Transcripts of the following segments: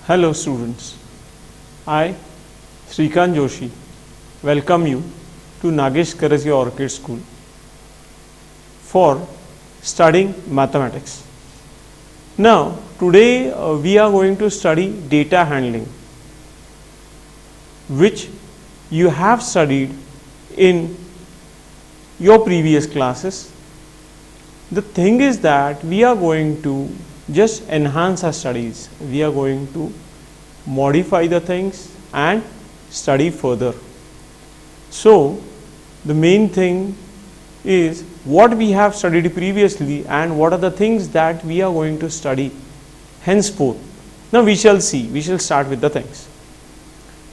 Hello students, I, Srikant Joshi, welcome you to Nagesh Karasia Orchid School for studying mathematics. Now, today we are going to study data handling, which you have studied in your previous classes. The thing is that we are going to just enhance our studies. We are going to modify the things and study further. So, the main thing is what we have studied previously and what are the things that we are going to study henceforth. Now, we shall see. We shall start with the things.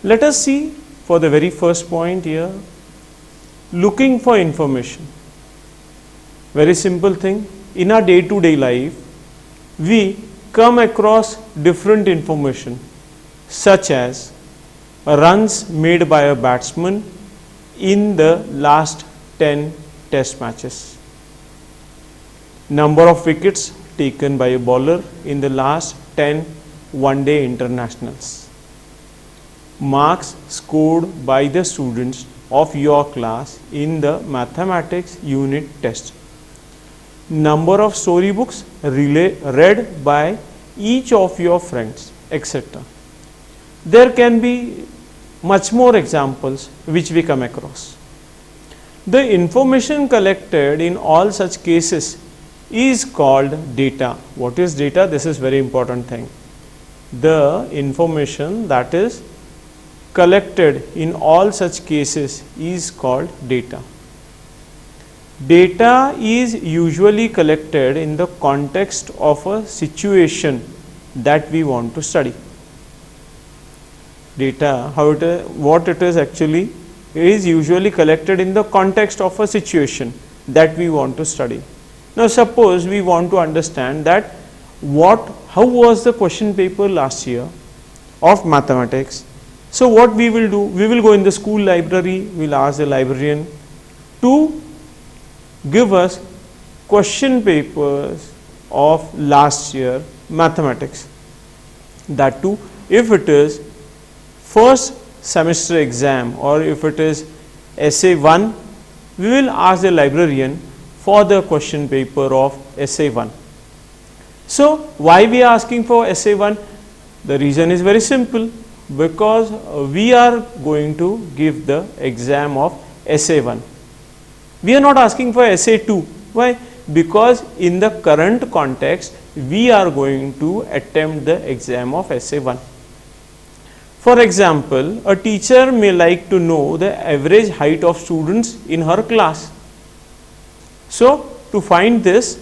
Let us see for the very first point here, looking for information. Very simple thing. In our day-to-day life, we come across different information such as runs made by a batsman in the last 10 test matches, number of wickets taken by a bowler in the last 10 one-day internationals, marks scored by the students of your class in the mathematics unit test, number of storybooks read by each of your friends, etc. There can be much more examples which we come across. The information collected in all such cases is called data. What is data? This is very important thing. The information that is collected in all such cases is called data. Data is usually collected in the context of a situation that we want to study. Data, what it is actually, is usually collected in the context of a situation that we want to study. Now, suppose we want to understand that how was the question paper last year of mathematics. So, what we will do? We will go in the school library, we will ask the librarian to give us question papers of last year mathematics. That too, if it is first semester exam or if it is essay 1, we will ask the librarian for the question paper of essay 1. So, why we are asking for essay 1? The reason is very simple, because we are going to give the exam of essay 1. We are not asking for essay 2. Why? Because in the current context, we are going to attempt the exam of essay 1. For example, a teacher may like to know the average height of students in her class. So, to find this,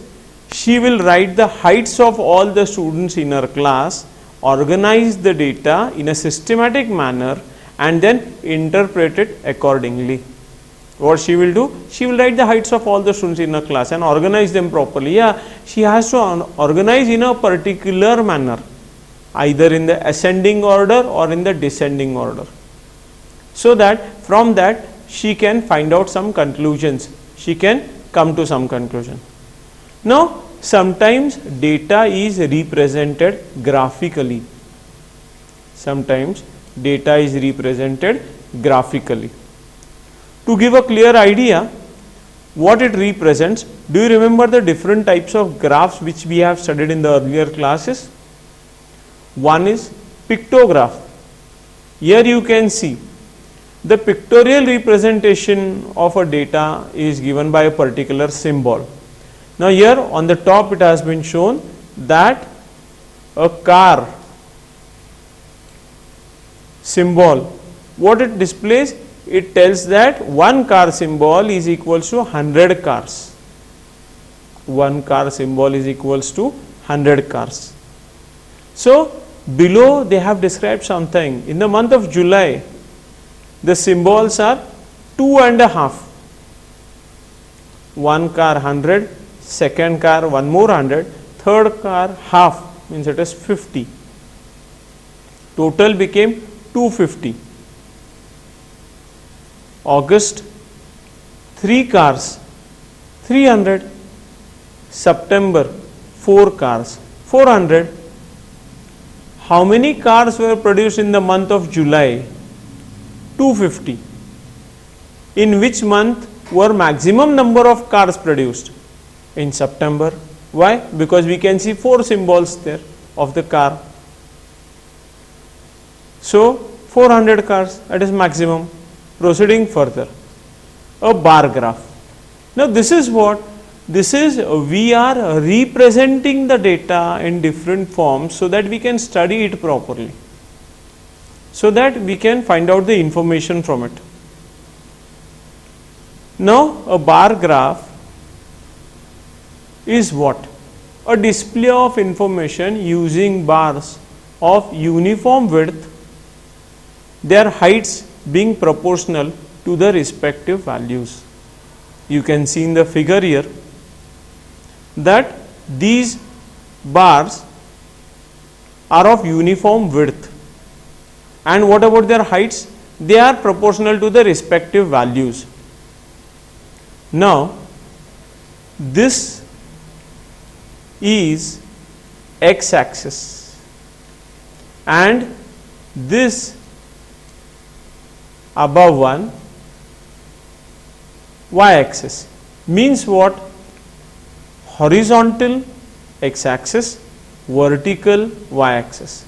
she will write the heights of all the students in her class, organize the data in a systematic manner and then interpret it accordingly. What she will do? She will write the heights of all the students in her class and organize them properly. Yeah, she has to organize in a particular manner, either in the ascending order or in the descending order, so that from that she can find out some conclusions, she can come to some conclusion. Now, sometimes data is represented graphically. Sometimes data is represented graphically. To give a clear idea what it represents, do you remember the different types of graphs which we have studied in the earlier classes? One is pictograph. Here you can see the pictorial representation of a data is given by a particular symbol. Now, here on the top it has been shown that a car symbol, what it displays? It tells that one car symbol is equals to 100 cars. One car symbol is equals to 100 cars. So, below they have described something. In the month of July, the symbols are 2.5. One car 100, second car one more 100, third car half, means it is 50. Total became 250. August 3 cars 300, September 4 cars 400, how many cars were produced in the month of July? 250. In which month were maximum number of cars produced? In September. Why? Because we can see 4 symbols there of the car. So 400 cars, that is maximum. Proceeding further, a bar graph. Now this is what? This is, we are representing the data in different forms so that we can study it properly, so that we can find out the information from it. Now a bar graph is what? A display of information using bars of uniform width, their heights being proportional to the respective values. You can see in the figure here that these bars are of uniform width, and what about their heights? They are proportional to the respective values. Now this is x axis and this above one y axis, means what? Horizontal x axis, vertical y axis.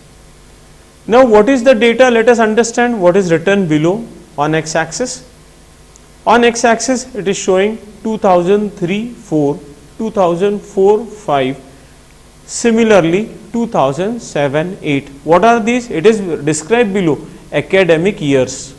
Now what is the data? Let us understand what is written below on x axis. On x axis it is showing 2003-4, 2004-5, similarly 2007-8. What are these? It is described below, academic years.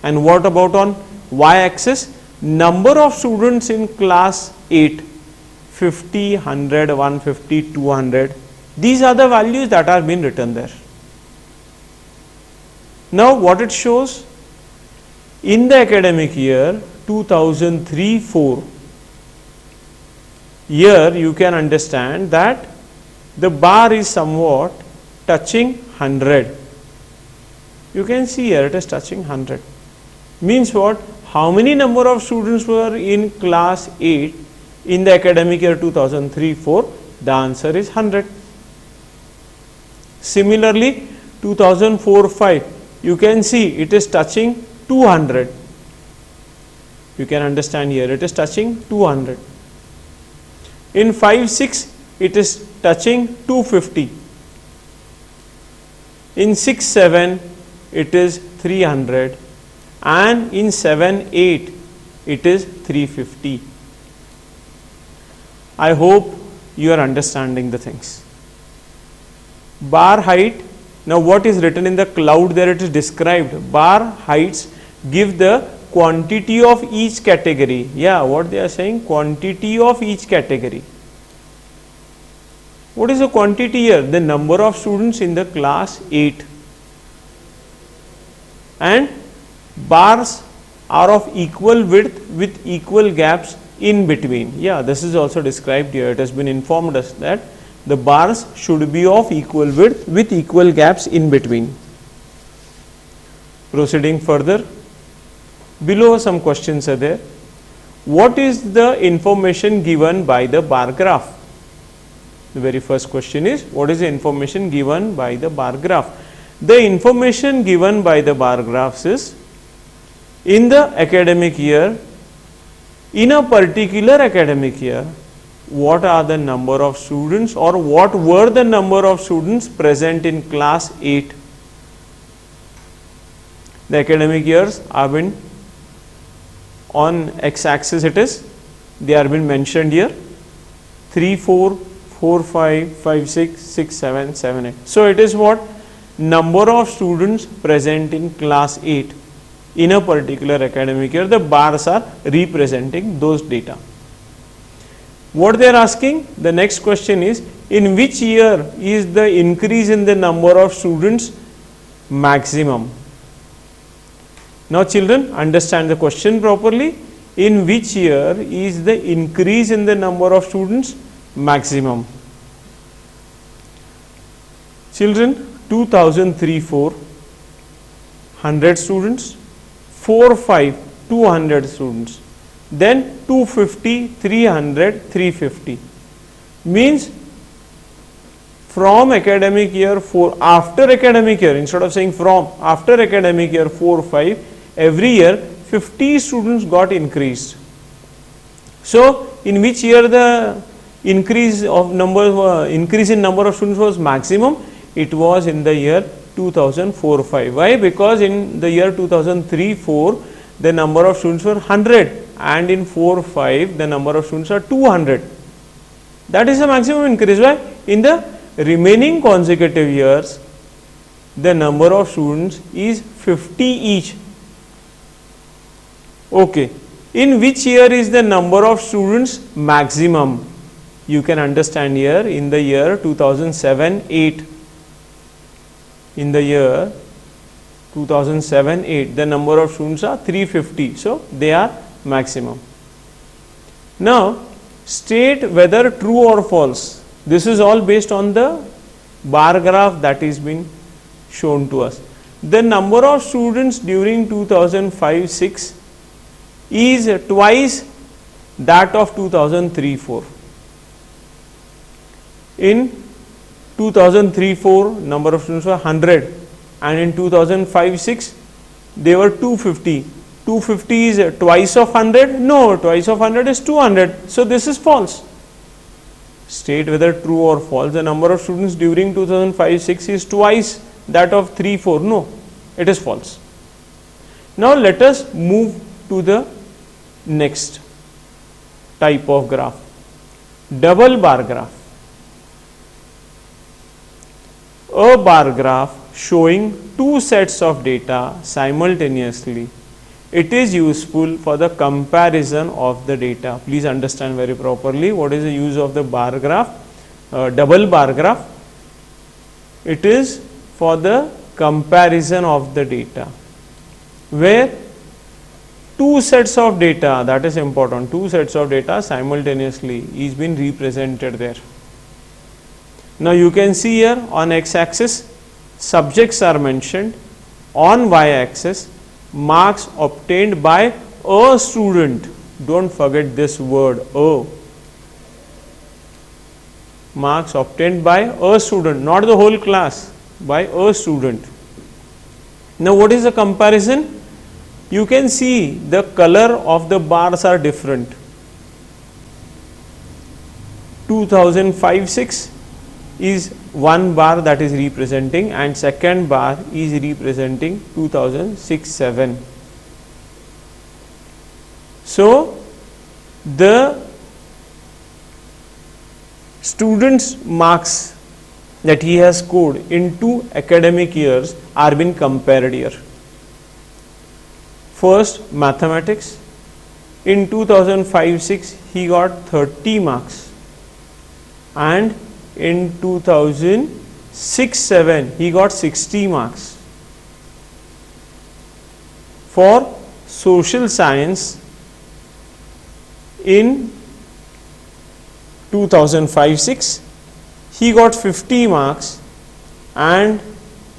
And what about on y axis? Number of students in class 8, 50, 100, 150, 200. These are the values that are being written there. Now what it shows? In the academic year 2003-4, here you can understand that the bar is somewhat touching 100. You can see here it is touching 100. Means what? How many number of students were in class 8 in the academic year 2003-4? The answer is 100. Similarly 2004-5, you can see it is touching 200. You can understand here it is touching 200. In 5-6 it is touching 250. In 6-7 it is 300, and in 7-8 it is 350. I hope you are understanding the things. Bar height. Now what is written in the cloud there? It is described. Bar heights give the quantity of each category. Yeah, what they are saying? Quantity of each category. What is the quantity here? The number of students in the class 8. And bars are of equal width with equal gaps in between. Yeah, this is also described here. It has been informed us that the bars should be of equal width with equal gaps in between. Proceeding further, below some questions are there. What is the information given by the bar graph? The very first question is, what is the information given by the bar graph? The information given by the bar graphs is, in the academic year, in a particular academic year, what are the number of students, or what were the number of students present in class 8? The academic years have been on x axis, it is, they are been mentioned here, 3, 4, 4, 5, 5, 6, 6, 7, 7, 8. So it is what? Number of students present in class 8 in a particular academic year. The bars are representing those data. What they are asking? The next question is, in which year is the increase in the number of students maximum? Now children, understand the question properly. In which year is the increase in the number of students maximum? Children, 2003-4, 100 students, 4-5, 200 students, then 250, 300, 350. Means from academic year 4, after academic year, instead of saying from, after academic year 4, 5, every year 50 students got increased. So in which year the increase in number of students was maximum? It was in the year 2004-5. Why? Because in the year 2003-4 the number of students were 100, and in 4-5 the number of students are 200. That is the maximum increase. Why? In the remaining consecutive years the number of students is 50 each. Okay. In which year is the number of students maximum? You can understand here, in the year 2007-8. In the year 2007-8 the number of students are 350. So they are maximum. Now state whether true or false. This is all based on the bar graph that is been shown to us. The number of students during 2005-6 is twice that of 2003-4. In 2003-4 number of students were 100, and in 2005-6 they were 250. 250 is twice of 100? No, twice of 100 is 200. So this is false. State whether true or false. The number of students during 2005-6 is twice that of 3-4. No, it is false. Now let us move to the next type of graph, double bar graph. A bar graph showing two sets of data simultaneously. It is useful for the comparison of the data. Please understand very properly what is the use of the bar graph, double bar graph. It is for the comparison of the data, where two sets of data, that is important, two sets of data simultaneously is been represented there. Now you can see here on x-axis subjects are mentioned, on y-axis marks obtained by a student. Don't forget this word, a. Marks obtained by a student, not the whole class, by a student. Now what is the comparison? You can see the color of the bars are different. 2005-6 is one bar that is representing, and second bar is representing 2006-7. So the student's marks that he has scored in 2 academic years are being compared here. First, mathematics. In 2005-6 he got 30 marks, and in 2006-7 he got 60 marks. For social science, in 2005-6 he got 50 marks, and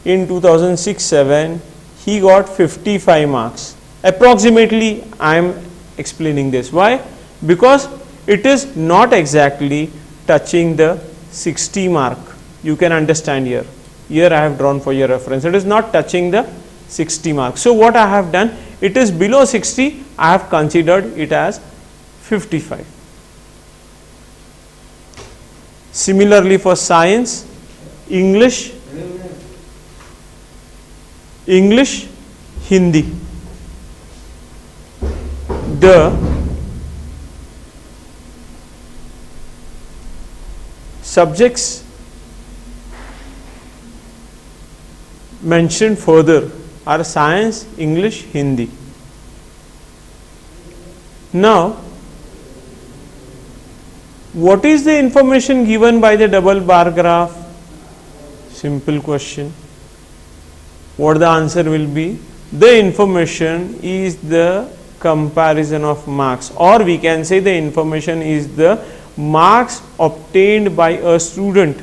in 2006-7 he got 55 marks. Approximately I am explaining this. Why? Because it is not exactly touching the 60 mark. You can understand here. Here I have drawn for your reference. It is not touching the 60 mark. So what I have done, it is below 60, I have considered it as 55. Similarly for science, English, Hindi. The subjects mentioned further are science, English, Hindi. Now, what is the information given by the double bar graph? Simple question. What the answer will be? The information is the comparison of marks, or we can say the information is the marks obtained by a student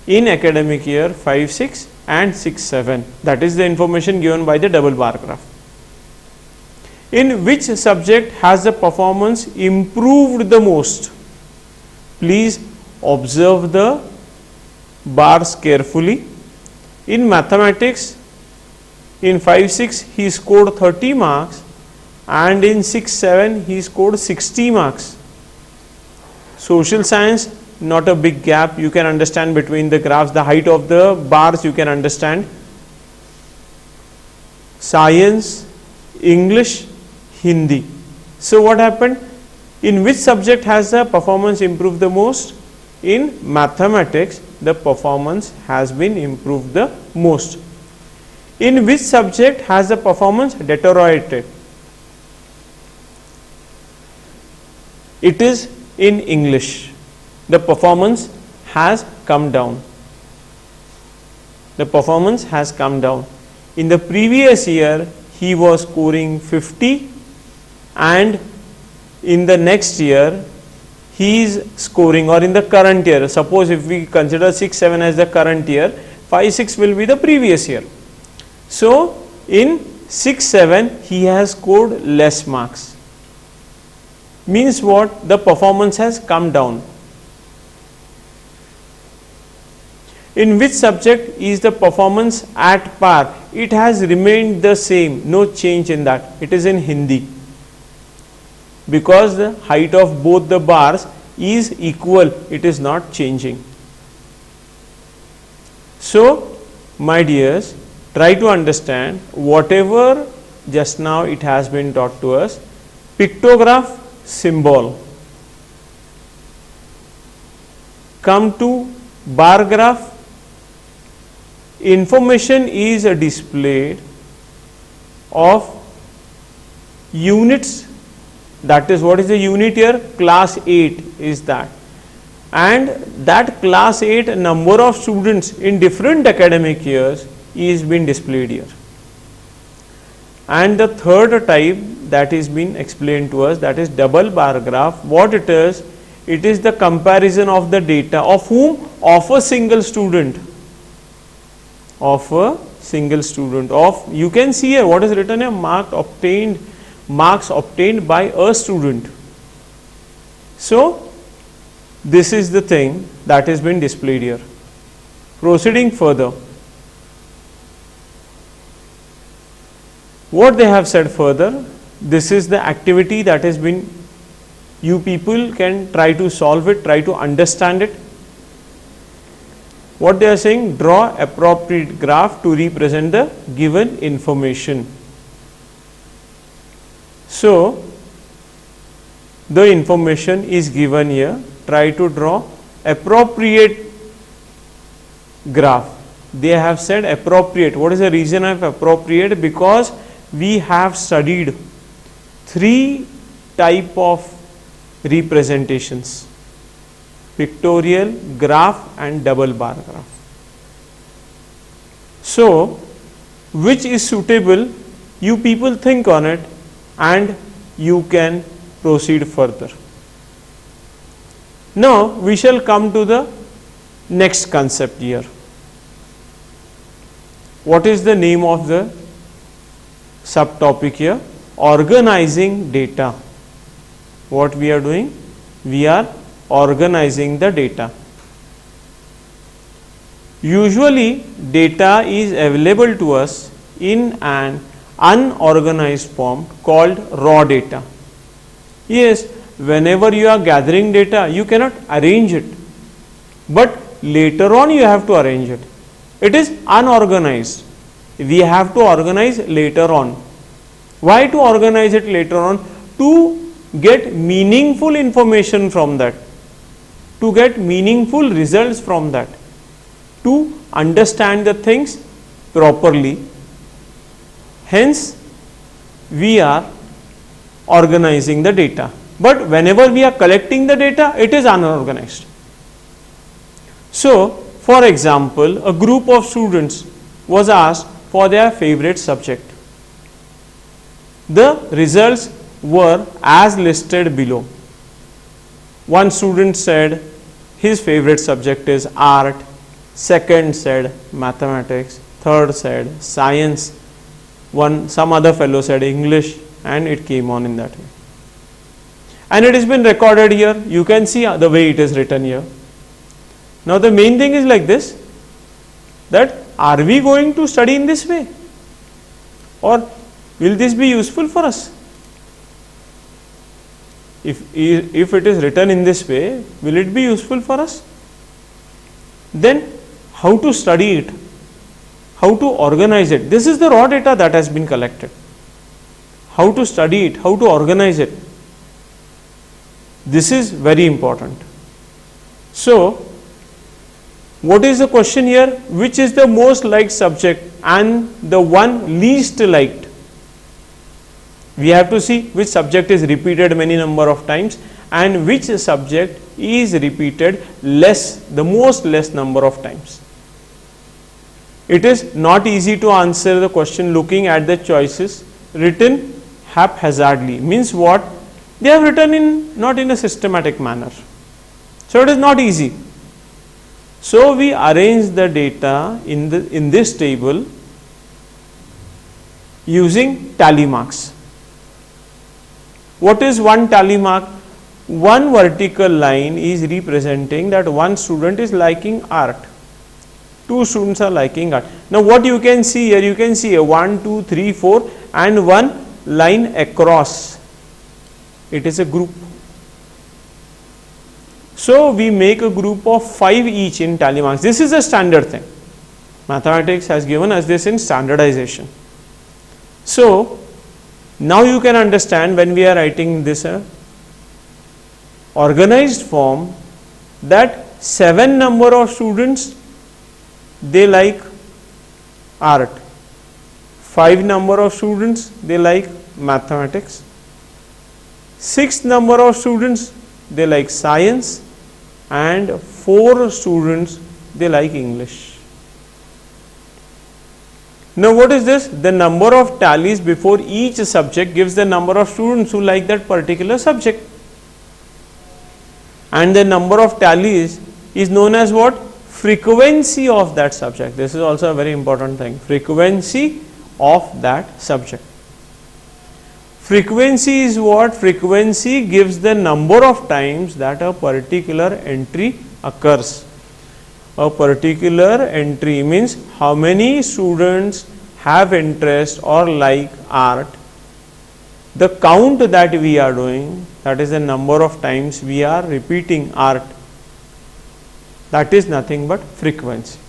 in academic year 5-6 and 6-7. That is the information given by the double bar graph. In which subject has the performance improved the most? Please observe the bars carefully. In mathematics, in 5-6 he scored 30 marks, and in 6-7 he scored 60 marks. Social science, not a big gap, you can understand between the graphs, the height of the bars you can understand. Science, English, Hindi. So what happened? In which subject has the performance improved the most? In mathematics, the performance has been improved the most. In which subject has the performance deteriorated? It is in English. The performance has come down. The performance has come down. In the previous year, he was scoring 50, and in the next year, he is scoring, or in the current year, suppose if we consider 6-7 as the current year, 5-6 will be the previous year. So, in 6-7, he has scored less marks. Means what? The performance has come down. In which subject is the performance at par? It has remained the same, no change in that. It is in Hindi. Because the height of both the bars is equal, it is not changing. So, my dears, try to understand whatever just now it has been taught to us. Pictograph, symbol. Come to bar graph. Information is displayed of units, that is, what is the unit here? Class 8 is that, and that class 8 number of students in different academic years is being displayed here. And the third type that is being explained to us, that is double bar graph. What it is? It is the comparison of the data of whom? Of a single student. Of a single student. Of, you can see here what is written here, marks obtained by a student. So, this is the thing that has been displayed here. Proceeding further, what they have said further, this is the activity that has been, you people can try to solve it, try to understand it. What they are saying, draw appropriate graph to represent the given information. So, the information is given here, try to draw appropriate graph. They have said appropriate. What is the reason of appropriate? Because we have studied 3 type of representations: pictorial, graph and double bar graph. So, which is suitable? You people think on it and you can proceed further. Now, we shall come to the next concept here. What is the name of the subtopic here? Organizing data. What we are doing? We are organizing the data. Usually, data is available to us in an unorganized form called raw data. Yes, whenever you are gathering data, you cannot arrange it, but later on you have to arrange it. It is unorganized. We have to organize later on. Why to organize it later on? To get meaningful information from that, to get meaningful results from that, to understand the things properly. Hence, we are organizing the data. But whenever we are collecting the data, it is unorganized. So, for example, a group of students was asked for their favorite subject. The results were as listed below. One student said his favorite subject is art, second said mathematics, third said science, some other fellow said English, and it came on in that way. And it has been recorded here. You can see the way it is written here. Now the main thing is like this, that are we going to study in this way, or will this be useful for us? If it is written in this way, will it be useful for us? Then how to study it, how to organize it? This is the raw data that has been collected. How to study it, how to organize it, this is very important. So what is the question here? Which is the most liked subject and the one least liked? We have to see which subject is repeated many number of times and which subject is repeated the most less number of times. It is not easy to answer the question looking at the choices written haphazardly. Means what? They have written not in a systematic manner. So it is not easy. So we arrange the data in this table using tally marks. What is one tally mark? One vertical line is representing that one student is liking art. Two students are liking art. Now what you can see here, you can see a 1, 2, 3, 4 and one line across. It is a group. So we make a group of 5 each in tally marks. This is a standard thing. Mathematics has given us this in standardization. So now you can understand when we are writing this organized form that 7 number of students they like art, 5 number of students they like mathematics, 6 number of students they like science and 4 students they like English. Now what is this? The number of tallies before each subject gives the number of students who like that particular subject, and the number of tallies is known as what? Frequency of that subject. This is also a very important thing. Frequency of that subject. Frequency is what? Frequency gives the number of times that a particular entry occurs. A particular entry means how many students have interest or like art. The count that we are doing, that is the number of times we are repeating art. That is nothing but frequency.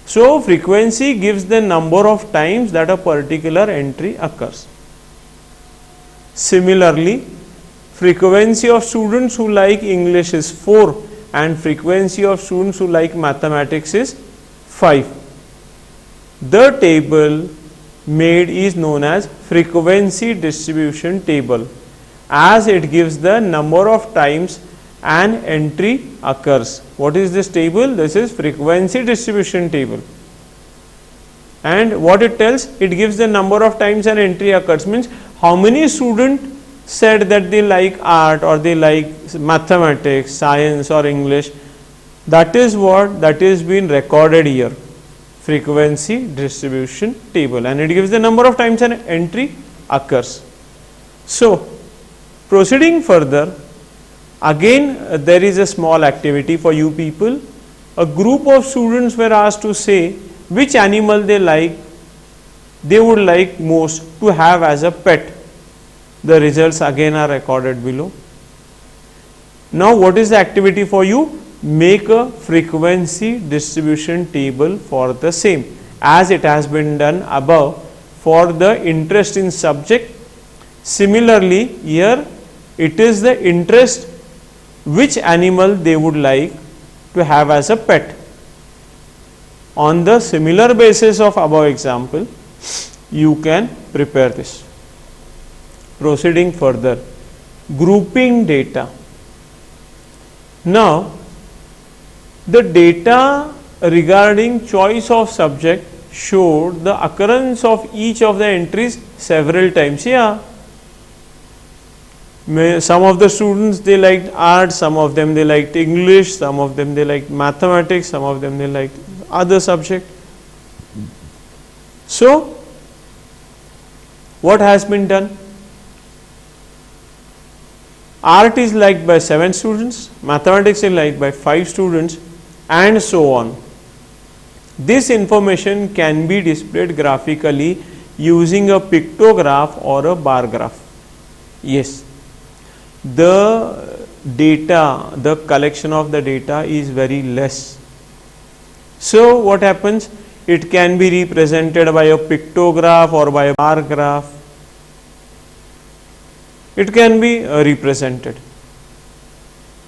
So frequency gives the number of times that a particular entry occurs. Similarly, frequency of students who like English is 4 and frequency of students who like mathematics is 5. The table made is known as frequency distribution table, as it gives the number of times an entry occurs. What is this table? This is frequency distribution table. And what it tells? It gives the number of times an entry occurs, means how many students said that they like art or they like mathematics, science or English. That is what that is being recorded here, frequency distribution table, and it gives the number of times an entry occurs. So proceeding further, again there is a small activity for you people. A group of students were asked to say which animal they would like most to have as a pet. The results again are recorded below. Now what is the activity for you? Make a frequency distribution table for the same, as it has been done above for the interest in subject. Similarly, here it is the interest which animal they would like to have as a pet. On the similar basis of above example, you can prepare this. Proceeding further, grouping data. Now, the data regarding choice of subject showed the occurrence of each of the entries several times. Yeah, some of the students they liked art, some of them they liked English, some of them they liked mathematics, some of them they liked other subject. So what has been done? Art is liked by 7 students, mathematics is liked by 5 students, and so on. This information can be displayed graphically using a pictograph or a bar graph. Yes, the data, the collection of the data is very less. So what happens? It can be represented by a pictograph or by a bar graph. It can be represented.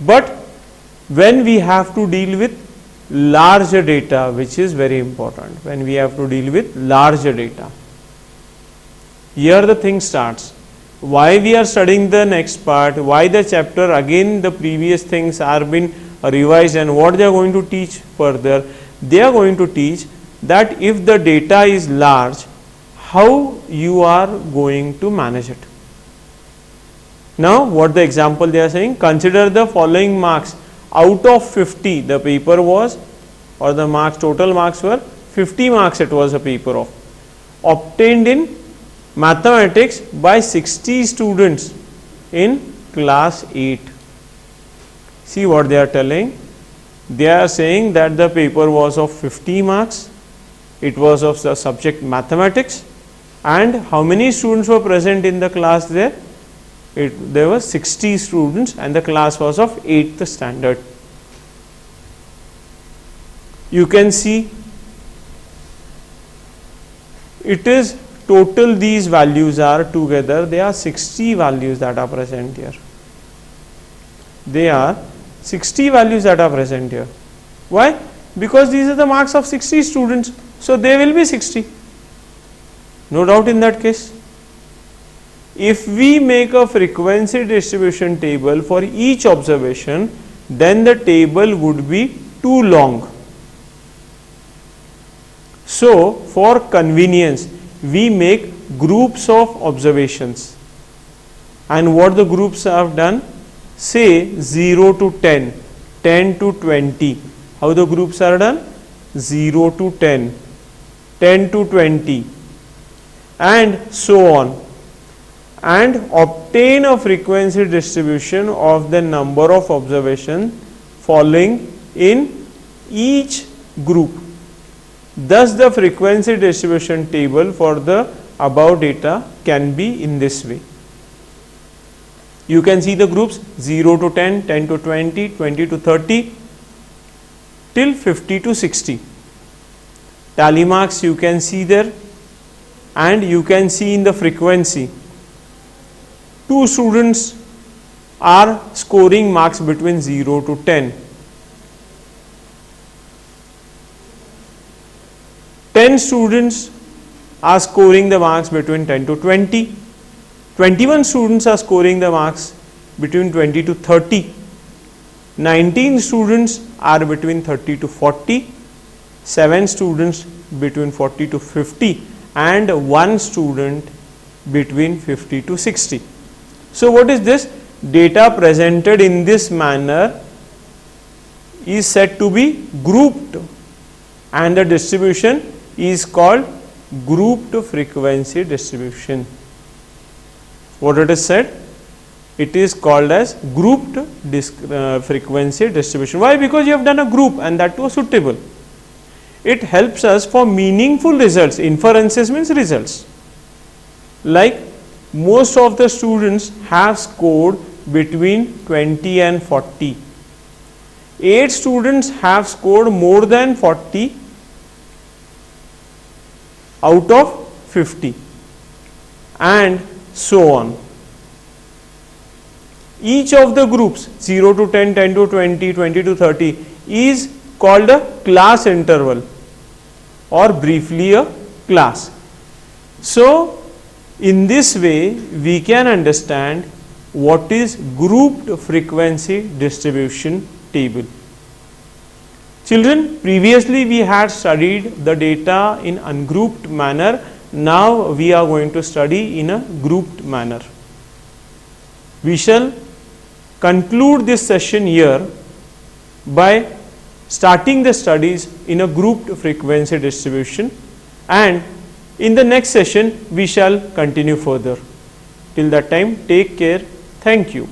But when we have to deal with larger data, which is very important, when we have to deal with larger data, here the thing starts. Why we are studying the next part, why the chapter, again the previous things are been revised, and what they are going to teach further. They are going to teach that if the data is large, how you are going to manage it. Now what the example they are saying, consider the following marks. Out of 50 the paper was, or the marks, total marks were 50 marks, it was a paper of, obtained in mathematics by 60 students in class 8. See what they are telling. They are saying that the paper was of 50 marks, it was of the subject mathematics, and how many students were present in the class there? There were 60 students, and the class was of 8th standard. You can see it is total, these values are together, they are 60 values that are present here. They are 60 values that are present here. Why? Because these are the marks of 60 students, so they will be 60. No doubt in that case. If we make a frequency distribution table for each observation, then the table would be too long. So for convenience, we make groups of observations, and what the groups have done, say 0 to 10, 10 to 20. How the groups are done? 0 to 10, 10 to 20, and so on, and obtain a frequency distribution of the number of observations following in each group. Thus the frequency distribution table for the above data can be in this way. You can see the groups 0 to 10, 10 to 20, 20 to 30 till 50 to 60. Tally marks you can see there, and you can see in the frequency 2 students are scoring marks between 0 to 10. 10 students are scoring the marks between 10 to 20. 21 students are scoring the marks between 20 to 30. 19 students are between 30 to 40. 7 students between 40 to 50, and 1 student between 50 to 60. So what is this? Data presented in this manner is said to be grouped, and the distribution is called grouped frequency distribution. What it is said? It is called as grouped frequency distribution. Why? Because you have done a group, and that was suitable. It helps us for meaningful results. Inferences means results. Like most of the students have scored between 20 and 40. 8 students have scored more than 40 out of 50, and so on. Each of the groups 0 to 10, 10 to 20, 20 to 30 is called a class interval, or briefly a class. So in this way we can understand what is grouped frequency distribution table. Children, previously we had studied the data in ungrouped manner. Now we are going to study in a grouped manner. We shall conclude this session here by starting the studies in a grouped frequency distribution, and in the next session we shall continue further. Till that time, take care. Thank you.